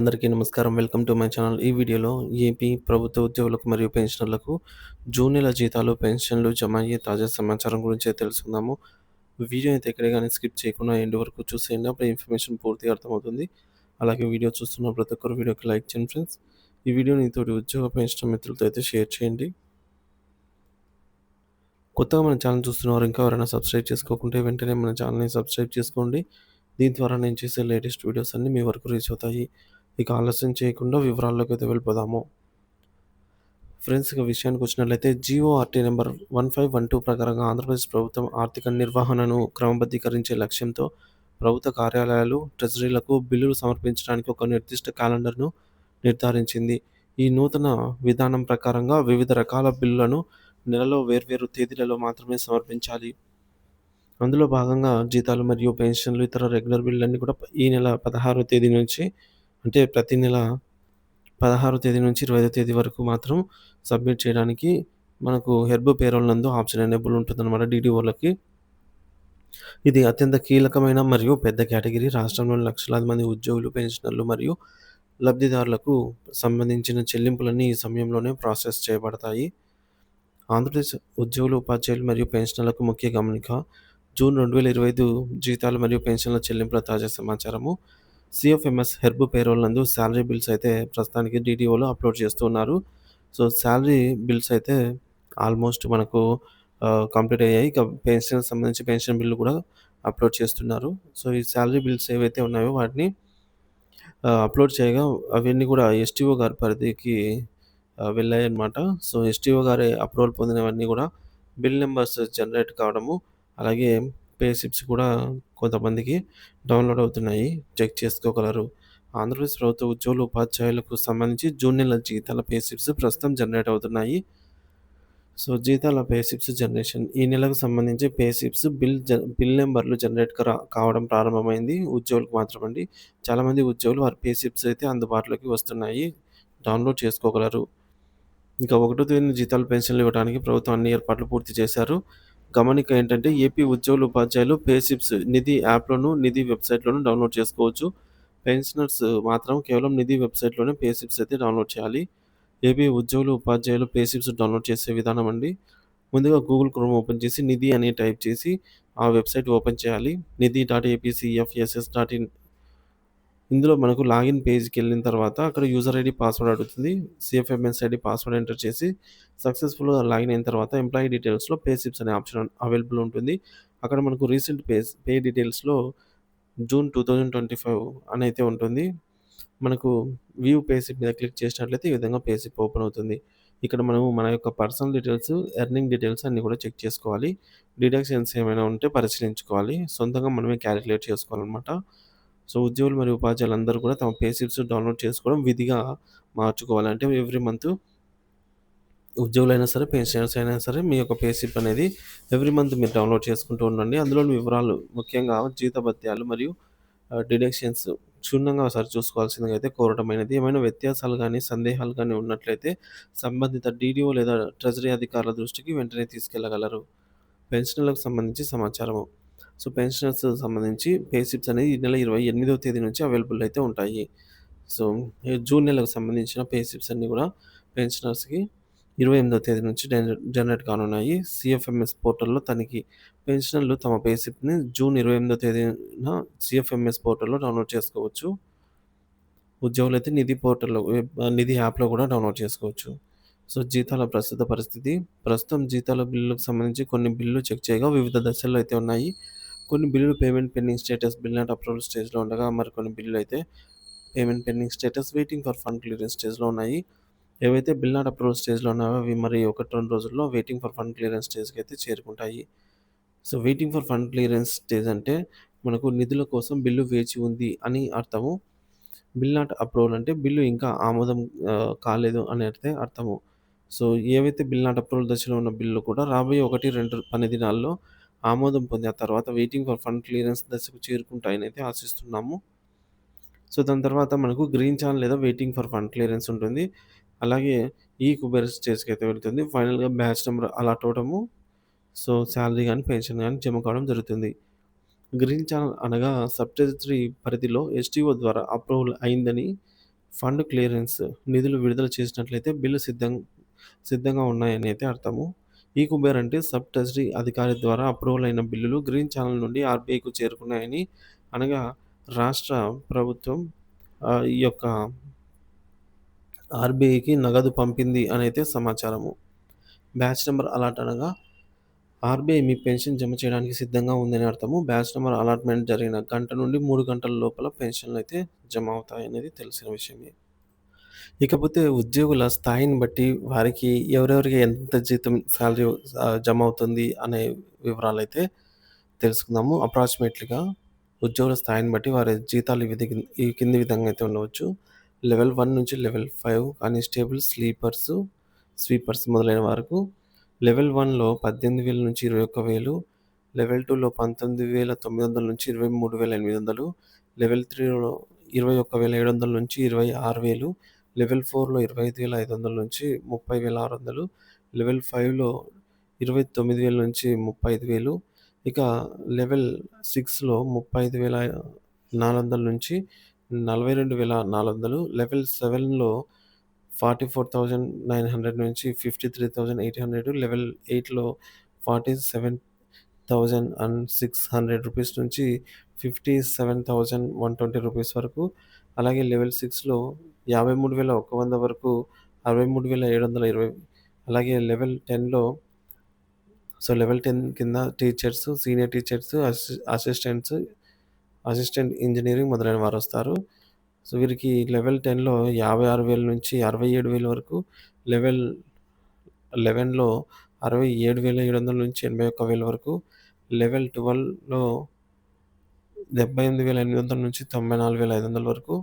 అందరికీ నమస్కారం. Welcome to my channel. ఈ వీడియోలో ఏపీ ప్రభుత్వ ఉద్యోగులకు మరియు పెన్షనర్లకు జూన్ నెల జీతాలు, పెన్షన్లు జమ అయ్యే తాజా సమాచారం గురించే తెలుసుకుందాము. వీడియో అయితే ఎక్కడ గాని స్కిప్ చేయకుండా ఎండ్ వరకు చూసేయండి. అప్పుడు ఇన్ఫర్మేషన్ పూర్తిగా అర్థమవుతుంది. అలాగే వీడియో చూస్తున్న ప్రతి ఒక్కరు వీడియోకి లైక్ చేయండి ఫ్రెండ్స్. ఈ వీడియోని తోటి ఉద్యోగ పెన్షన్ మిత్రులతో అయితే షేర్ చేయండి. కొత్తగా మన ఛానల్ చూస్తున్నవారు ఇంకా ఎవరైనా సబ్స్క్రైబ్ చేసుకోకుంటే వెంటనే మన ఛానల్‌ని సబ్స్క్రైబ్ చేసుకోండి. దీని ద్వారా నేను చేసే లేటెస్ట్ వీడియోస్ అన్నీ మీ వరకు రీచ్ అవుతాయి. ఇక ఆలస్యం చేయకుండా వివరాల్లోకి అయితే వెళ్ళిపోదాము. ఫ్రెండ్స్ ఇక విషయానికొచ్చినట్లయితే జీఓఆర్‌టీ నంబర్ 1512 ప్రకారంగా ఆంధ్రప్రదేశ్ ప్రభుత్వం ఆర్థిక నిర్వహణను క్రమబద్ధీకరించే లక్ష్యంతో ప్రభుత్వ కార్యాలయాలు, ట్రెజరీలకు బిల్లులు సమర్పించడానికి ఒక నిర్దిష్ట క్యాలెండర్‌ను నిర్ధారించింది. ఈ నూతన విధానం ప్రకారంగా వివిధ రకాల బిల్లులను నెలలో వేర్వేరు తేదీలలో మాత్రమే సమర్పించాలి. అందులో భాగంగా జీతాలు మరియు పెన్షన్లు, ఇతర రెగ్యులర్ బిల్లులన్నీ కూడా ఈ నెల 16వ తేదీ నుంచి అంటే ప్రతి నెల 16వ తేదీ నుంచి 25వ తేదీ వరకు మాత్రం సబ్మిట్ చేయడానికి మనకు హెర్బ్ పేరోల్ నందు ఆప్షన్ ఎనేబుల్ ఉంటుందన్నమాట డీడీఓలకి. ఇది అత్యంత కీలకమైన మరియు పెద్ద కేటగిరీ. రాష్ట్రంలోని లక్షలాది మంది ఉద్యోగులు, పెన్షనర్లు మరియు లబ్ధిదారులకు సంబంధించిన చెల్లింపులన్నీ ఈ సమయంలోనే ప్రాసెస్ చేయబడతాయి. ఆంధ్రప్రదేశ్ ఉద్యోగులు, ఉపాధ్యాయులు మరియు పెన్షనర్లకు ముఖ్య గమనిక. జూన్ 2025 జీతాలు మరియు పెన్షన్ల చెల్లింపుల తాజా సమాచారము. సీఎఫ్ఎంఎస్ హెర్బ్ పేరోల్ నందు సాలరీ బిల్స్ అయితే ప్రస్తుతానికి డీడీఓలో అప్లోడ్ చేస్తూ ఉన్నారు. సో, సాలరీ బిల్స్ అయితే ఆల్మోస్ట్ మనకు కంప్లీట్ అయ్యాయి. ఇక పెన్షన్‌కి సంబంధించి పెన్షన్ బిల్లు కూడా అప్లోడ్ చేస్తున్నారు. సో, ఈ సాలరీ బిల్స్ ఏవైతే ఉన్నాయో వాటిని అప్లోడ్ చేయగా అవన్నీ కూడా ఎస్టీఓ గారి పరిధికి వెళ్ళాయన్నమాట. సో, ఎస్టీఓ గారి అప్రూవల్ పొందినవన్నీ కూడా బిల్ నంబర్స్ జనరేట్ కావడము, అలాగే పే స్లిప్స్ కూడా కొంతమందికి డౌన్‌లోడ్ అవుతున్నాయి. చెక్ చేసుకోగలరు. ఆంధ్రప్రదేశ్ ప్రభుత్వ ఉద్యోగులు, ఉపాధ్యాయులకు సంబంధించి జూన్ నెల జీతాల పే స్లిప్స్ ప్రస్తుతం జనరేట్ అవుతున్నాయి. సో, జీతాల పే స్లిప్స్ జనరేషన్ ఈ నెలకు సంబంధించి పే స్లిప్స్ బిల్ నంబర్‌లు జనరేట్ కావడం ప్రారంభమైంది. ఉద్యోగులకు మాత్రమండి. చాలామంది ఉద్యోగులు వారి పే స్లిప్స్ అయితే అందుబాటులోకి వస్తున్నాయి. డౌన్‌లోడ్ చేసుకోగలరు. ఇక ఒకటో తేదీన జీతాలు, పెన్షన్లు ఇవ్వడానికి ప్రభుత్వం అన్ని ఏర్పాట్లు పూర్తి చేశారు. గమనిక ఏంటంటే ఏపీ ఉద్యోగులు, ఉపాధ్యాయులు పే స్లిప్స్ నిధి యాప్‌లోను, నిధి వెబ్‌సైట్‌లోను డౌన్‌లోడ్ చేసుకోవచ్చు. పెన్షనర్స్ మాత్రం కేవలం నిధి వెబ్‌సైట్‌లోనే పే స్లిప్స్ అయితే డౌన్‌లోడ్ చేయాలి. ఏపీ ఉద్యోగులు, ఉపాధ్యాయులు పే స్లిప్స్ డౌన్‌లోడ్ చేసే విధానం అండి. ముందుగా గూగుల్ క్రోమ్ ఓపెన్ చేసి నిధి అని టైప్ చేసి ఆ వెబ్‌సైట్ ఓపెన్ చేయాలి. nithi.apcfss.in ఇందులో మనకు లాగిన్ పేజ్‌కెళ్ళిన తర్వాత అక్కడ యూజర్ ఐడీ, పాస్వర్డ్ అడుగుతుంది. సీఎఫ్ఎంఎస్ ఐడీ, పాస్వర్డ్ ఎంటర్ చేసి సక్సెస్‌ఫుల్‌గా లాగిన్ అయిన తర్వాత ఎంప్లాయీ డీటెయిల్స్‌లో పే స్లిప్స్ అనే ఆప్షన్ అవైలబుల్ ఉంటుంది. అక్కడ మనకు రీసెంట్ పే డీటెయిల్స్‌లో జూన్ 2025 అని అయితే ఉంటుంది. మనకు వ్యూ పే స్లిప్ మీద క్లిక్ చేసినట్లయితే ఈ విధంగా పే స్లిప్ ఓపెన్ అవుతుంది. ఇక్కడ మనము మన యొక్క పర్సనల్ డీటెయిల్స్, ఎర్నింగ్ డీటెయిల్స్ అన్నీ కూడా చెక్ చేసుకోవాలి. డిడక్షన్స్ ఏమైనా ఉంటే పరిశీలించుకోవాలి. సొంతంగా మనమే కాలిక్యులేట్ చేసుకోవాలనమాట. సో, ఉద్యోగులు మరియు ఉపాధ్యాయులందరూ కూడా తమ పే స్లిప్స్ డౌన్‌లోడ్ చేసుకోవడం విధిగా మార్చుకోవాలి. అంటే ఎవ్రీ మంత్ ఉద్యోగులైనా సరే, పెన్షనర్స్ అయినా సరే మీ యొక్క పే స్లిప్ అనేది ఎవ్రీ మంత్ మీరు డౌన్‌లోడ్ చేసుకుంటూ ఉండండి. అందులోని వివరాలు ముఖ్యంగా జీతభత్యాలు మరియు డిడక్షన్స్ క్షుణ్ణంగా సరిచూసుకోవాల్సిందిగా అయితే కోరడమైనది. ఏమైనా వ్యత్యాసాలు గానీ, సందేహాలు గానీ ఉన్నట్లయితే సంబంధిత డీడీఓ లేదా ట్రెజరీ అధికారుల దృష్టికి వెంటనే తీసుకెళ్లగలరు. పెన్షనర్లకు సంబంధించి సమాచారము. సో, పెన్షనర్స్ సంబంధించి పే స్లిప్స్ అనేవి ఈ నెల 28వ తేదీ నుంచి అవైలబుల్ అయితే ఉంటాయి. సో, ఈ జూన్ నెలకు సంబంధించిన పే స్లిప్స్ అన్నీ కూడా పెన్షనర్స్‌కి 28వ తేదీ నుంచి జనరేట్ కానున్నాయి. సీఎఫ్ఎంఎస్ పోర్టల్‌లో తనిఖీ. పెన్షనర్లు తమ పే స్లిప్‌ని జూన్ 28వ తేదీన సీఎఫ్ఎంఎస్ పోర్టల్‌లో డౌన్‌లోడ్ చేసుకోవచ్చు. ఉద్యోగులైతే నిధి పోర్టల్‌లో నిధి యాప్‌లో కూడా డౌన్‌లోడ్ చేసుకోవచ్చు. సో, జీతాల ప్రస్తుత పరిస్థితి. ప్రస్తుతం జీతాల బిల్లులకు సంబంధించి కొన్ని బిల్లులు చెక్ చేయగా వివిధ దశల్లో అయితే ఉన్నాయి. కొన్ని బిల్లులు payment pending status, bill not approval స్టేజ్‌లో ఉండగా మరికొన్ని బిల్లులైతే payment pending status, waiting for fund clearance స్టేజ్‌లో ఉన్నాయి. ఏవైతే బిల్ నాట్ అప్రూవల్ స్టేజ్‌లో ఉన్నాయో అవి మరి 1, 2 రోజుల్లో వెయిటింగ్ ఫర్ ఫండ్ క్లియరెన్స్ స్టేజ్‌కైతే చేరుకుంటాయి. So, waiting for fund clearance stage అంటే మనకు నిధుల కోసం బిల్లు వేచి ఉంది అని అర్థము. బిల్ నాట్ అప్రూవల్ అంటే బిల్లు ఇంకా ఆమోదం కాలేదు అని అయితే అర్థము. సో, ఏవైతే బిల్ నాట్ అప్రూవల్ దశలో ఉన్న బిల్లు కూడా రాబోయే 1, 2 పని దినాల్లో ఆమోదం పొంది ఆ తర్వాత వెయిటింగ్ ఫర్ ఫండ్ క్లియరెన్స్ దశకు చేరుకుంటాయని అయితే ఆశిస్తున్నాము. సో, దాని తర్వాత మనకు గ్రీన్ ఛానెల్ లేదా వెయిటింగ్ ఫర్ ఫండ్ క్లియరెన్స్ ఉంటుంది. అలాగే ఈ కుబేర్ స్టేజ్‌కైతే వెళ్తుంది. ఫైనల్‌గా బ్యాచ్ నంబర్ అలాట్ అవ్వడము. సో, సాలరీ గాని, పెన్షన్ గాని జమ కావడం జరుగుతుంది. గ్రీన్ ఛానెల్ అనగా సబ్ టెరిటరీ పరిధిలో ఎస్టీఓ ద్వారా అప్రూవల్ అయిందని ఫండ్ క్లియరెన్స్ నిధులు విడుదల చేసినట్లయితే బిల్లు సిద్ధంగా ఉన్నాయని అయితే అర్థము. ఈ-కుబేర్ అంటే సబ్ ట్రెజరీ అధికారి ద్వారా అప్రూవల్ అయిన బిల్లులు గ్రీన్ ఛానల్ నుండి ఆర్‌బీఐకు చేరుకున్నాయని, అనగా రాష్ట్ర ప్రభుత్వం ఈ యొక్క ఆర్‌బీఐకి నగదు పంపింది అనైతే సమాచారము. బ్యాచ్ నంబర్ అలాట్ అనగా ఆర్‌బీఐ మీ పెన్షన్ జమ చేయడానికి సిద్ధంగా ఉందని అర్థము. బ్యాచ్ నంబర్ అలాట్‌మెంట్ జరిగిన గంట నుండి 3 గంటల లోపల పెన్షన్‌లయితే జమ అవుతాయనేది తెలిసిన విషయమే. ఇకపోతే ఉద్యోగుల స్థాయిని బట్టి వారికి ఎవరెవరికి ఎంత జీతం సాలరీ జమ అవుతుంది అనే వివరాలైతే తెలుసుకుందాము. అప్రాక్సిమేట్‌లీగా ఉద్యోగుల స్థాయిని బట్టి వారి జీతాలు ఈ కింది విధంగా అయితే ఉండవచ్చు. లెవెల్ 1 నుంచి లెవెల్ 5 కానిస్టేబుల్, స్వీపర్స్ మొదలైన వరకు. లెవెల్ 1లో 18,000 నుంచి 21,000, లెవెల్ 2లో 19,900 నుంచి 23,800, లెవెల్ 3లో 21,700 నుంచి 26,000, లెవెల్ 4లో 25,500 నుంచి 30,600, లెవెల్ 5లో 29,000 నుంచి 35,000, ఇక లెవెల్ 6లో 35,400 నుంచి 42,400, లెవెల్ 7లో 44,900 నుంచి 53,800, లెవెల్ 8లో 47,600 రూపీస్ నుంచి 57,120 రూపీస్ వరకు. అలాగే లెవెల్ 6లో 53,100 వరకు 63,720. అలాగే లెవెల్ 10లో లెవెల్ 10 కింద teachers, senior teachers, assistant engineering మొదలైన వారొస్తారు. వీరికి లెవెల్ 10లో 56,000 నుంచి 67,000 వరకు, లెవెల్ 11లో 67,700 నుంచి 81,000 వరకు, లెవెల్ 12లో 78,800 నుంచి 94,500 వరకు,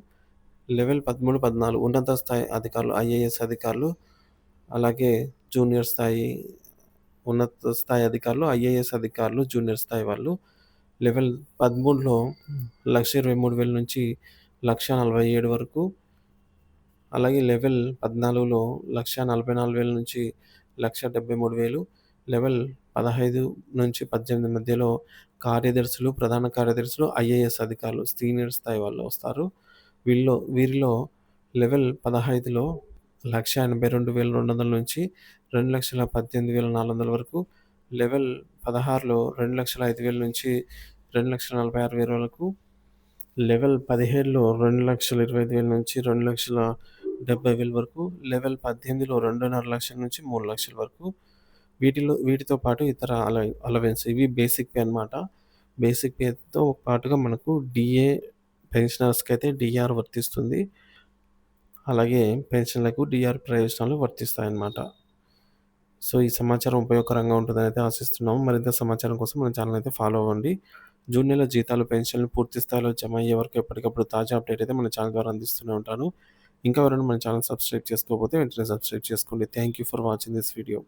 లెవెల్ 13, 14 ఉన్నత స్థాయి అధికారులు, ఐఏఎస్ అధికారులు, అలాగే జూనియర్ స్థాయి, ఉన్నత స్థాయి అధికారులు, ఐఏఎస్ అధికారులు, జూనియర్ స్థాయి వాళ్ళు. లెవెల్ 13లో 1,23,000 నుంచి 1,47,000 వరకు. అలాగే లెవెల్ 14లో 1,44,000 నుంచి 1,73,000. లెవెల్ 15 నుంచి 18 మధ్యలో కార్యదర్శులు, ప్రధాన కార్యదర్శులు, ఐఏఎస్ అధికారులు, సీనియర్ స్థాయి వాళ్ళు వస్తారు. వీరిలో లెవెల్ 15లో 1,82,200 నుంచి 2,18,400 వరకు, లెవెల్ 16లో 2,05,000 నుంచి 2,46,000 వరకు, లెవెల్ 17లో 2,25,000 నుంచి 2,70,000 వరకు, లెవెల్ 18లో 2,50,000 నుంచి 3,00,000 వరకు. వీటితో పాటు ఇతర అలవెన్స్ ఇవి బేసిక్ పే అనమాట. బేసిక్ పేతో పాటుగా మనకు డీఏ పెన్షనర్స్‌కి అయితే డీఆర్ వర్తిస్తుంది. అలాగే పెన్షన్‌లకు డీఆర్ ప్రయోజనాలు వర్తిస్తాయన్నమాట. ఈ సమాచారం ఉపయోగకరంగా ఉంటుందని అయితే ఆశిస్తున్నాము. మరింత సమాచారం కోసం మన ఛానల్ అయితే ఫాలో అవ్వండి. జూన్ నెల జీతాలు, పెన్షన్‌లు పూర్తి స్థాయిలో జమ అయ్యే వరకు ఎప్పటికప్పుడు తాజా అప్డేట్ అయితే మన ఛానల్ ద్వారా అందిస్తూనే ఉంటాను. ఇంకా ఎవరైనా మన ఛానల్ సబ్స్క్రైబ్ చేసుకోకపోతే వెంటనే సబ్స్క్రైబ్ చేసుకోండి. Thank you for watching this video.